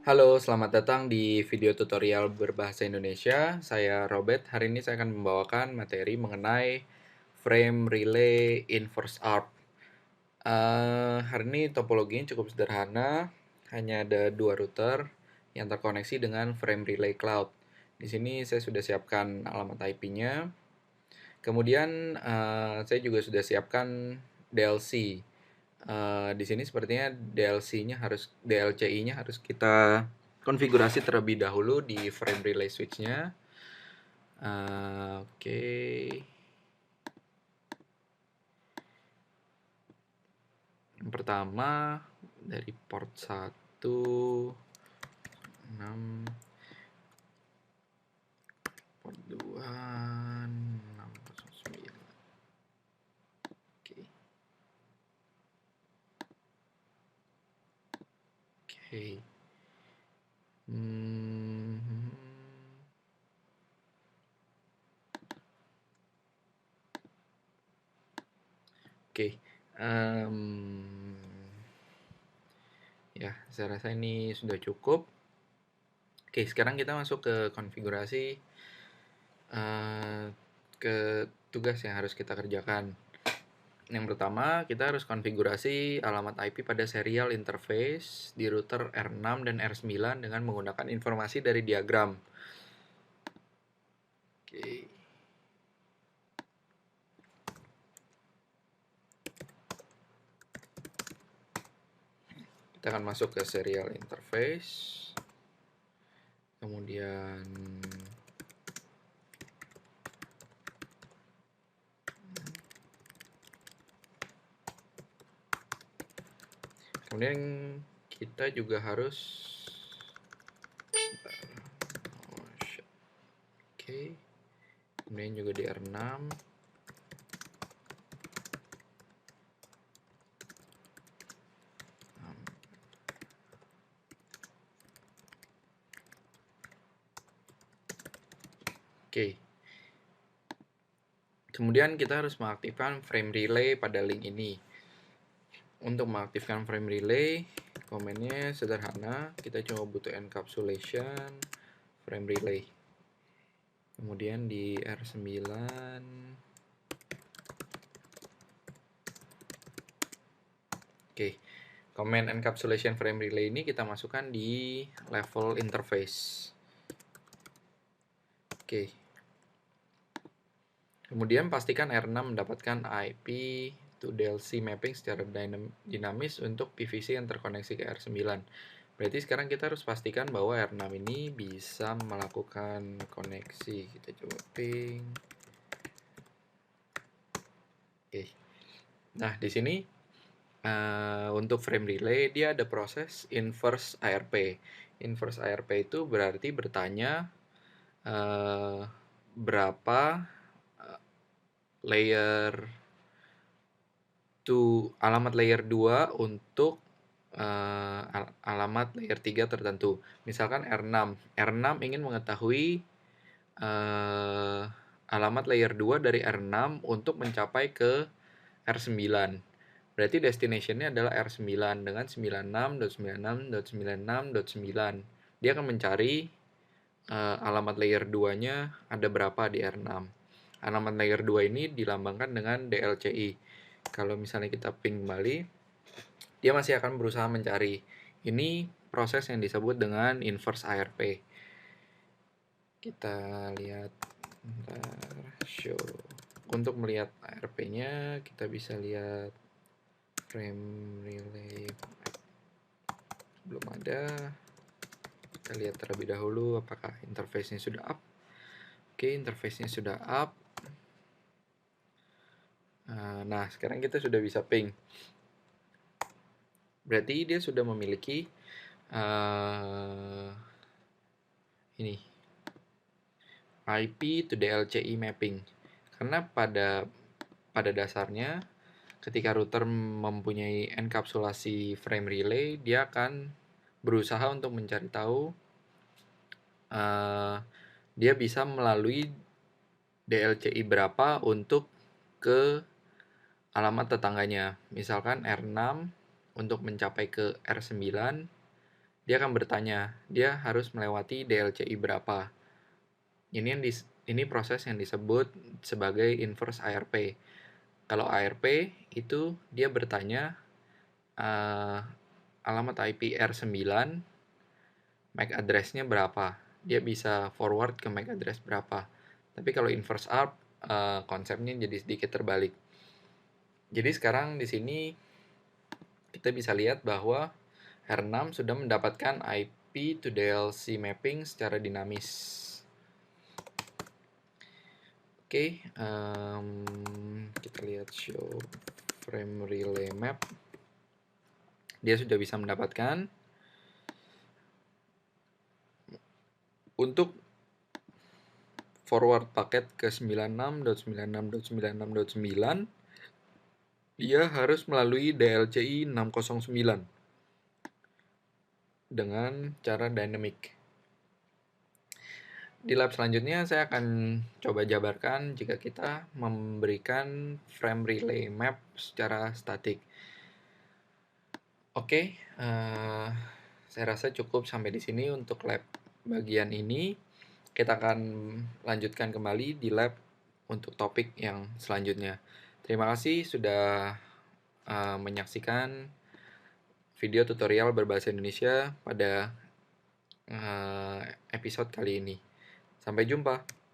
Halo, selamat datang di video tutorial berbahasa Indonesia. Saya Robert. Hari ini saya akan membawakan materi mengenai frame relay inverse ARP. Hari ini topologinya cukup sederhana, hanya ada dua router yang terkoneksi dengan frame relay cloud. Di sini saya sudah siapkan alamat IP-nya. Kemudian saya juga sudah siapkan DLC. Di sini sepertinya DLCI-nya harus kita konfigurasi terlebih dahulu di frame relay switch-nya. Oke. Yang pertama dari port 1 6, port 2 609. Oke. Oke. Oke. Ya, saya rasa ini sudah cukup. Oke, sekarang kita masuk ke konfigurasi ke tugas yang harus kita kerjakan. Yang pertama, kita harus konfigurasi alamat IP pada serial interface di router R6 dan R9 dengan menggunakan informasi dari diagram. Oke. Kita akan masuk ke serial interface. Kemudian kita juga harus Oke. Kemudian juga di R6. Oke. Kemudian kita harus mengaktifkan frame relay pada link ini. Untuk mengaktifkan frame relay, komennya sederhana. Kita cuma butuh encapsulation frame relay. Kemudian di R9 Oke. Command encapsulation frame relay ini kita masukkan di level interface. Oke. Kemudian pastikan R6 mendapatkan IP to DLC mapping secara dinamis untuk PVC yang terkoneksi ke R9. Berarti sekarang kita harus pastikan bahwa R6 ini bisa melakukan koneksi. Kita coba ping. Oke. Nah, di sini untuk frame relay dia ada proses inverse ARP. Inverse ARP itu berarti bertanya berapa alamat layer 2 untuk alamat layer 3 tertentu. Misalkan R6. R6 ingin mengetahui alamat layer 2 dari R6 untuk mencapai ke R9. Berarti destination-nya adalah R9 dengan 96.96.96.9. Dia akan mencari alamat layer 2-nya ada berapa di R6. Alamat layer 2 ini dilambangkan dengan DLCI. Kalau misalnya kita ping kembali, dia masih akan berusaha mencari. Ini proses yang disebut dengan inverse ARP. Kita lihat show. Untuk melihat ARP-nya, kita bisa lihat frame relay. Belum ada. Kita lihat terlebih dahulu apakah interface-nya sudah up. Oke, interface-nya sudah up. Nah, sekarang kita sudah bisa ping. Berarti dia sudah memiliki ini IP to DLCI mapping. Karena pada dasarnya ketika router mempunyai enkapsulasi frame relay, dia akan berusaha untuk mencari tahu dia bisa melalui DLCI berapa untuk ke alamat tetangganya. Misalkan R6 untuk mencapai ke R9, dia akan bertanya, dia harus melewati DLCI berapa. Ini proses yang disebut sebagai inverse ARP. Kalau ARP itu dia bertanya alamat IP R9, MAC address-nya berapa. Dia bisa forward ke MAC address berapa. Tapi kalau inverse ARP konsepnya jadi sedikit terbalik. Jadi sekarang di sini kita bisa lihat bahwa R6 sudah mendapatkan IP to DLC mapping secara dinamis. Oke, kita lihat show frame relay map. Dia sudah bisa mendapatkan. Untuk forward paket ke 96.96.96.9, dia harus melalui DLCI 609 dengan cara dynamic. Di lab selanjutnya saya akan coba jabarkan jika kita memberikan frame relay map secara statik. Oke, saya rasa cukup sampai di sini untuk lab bagian ini. Kita akan lanjutkan kembali di lab untuk topik yang selanjutnya. Terima kasih sudah menyaksikan video tutorial berbahasa Indonesia pada episode kali ini. Sampai jumpa.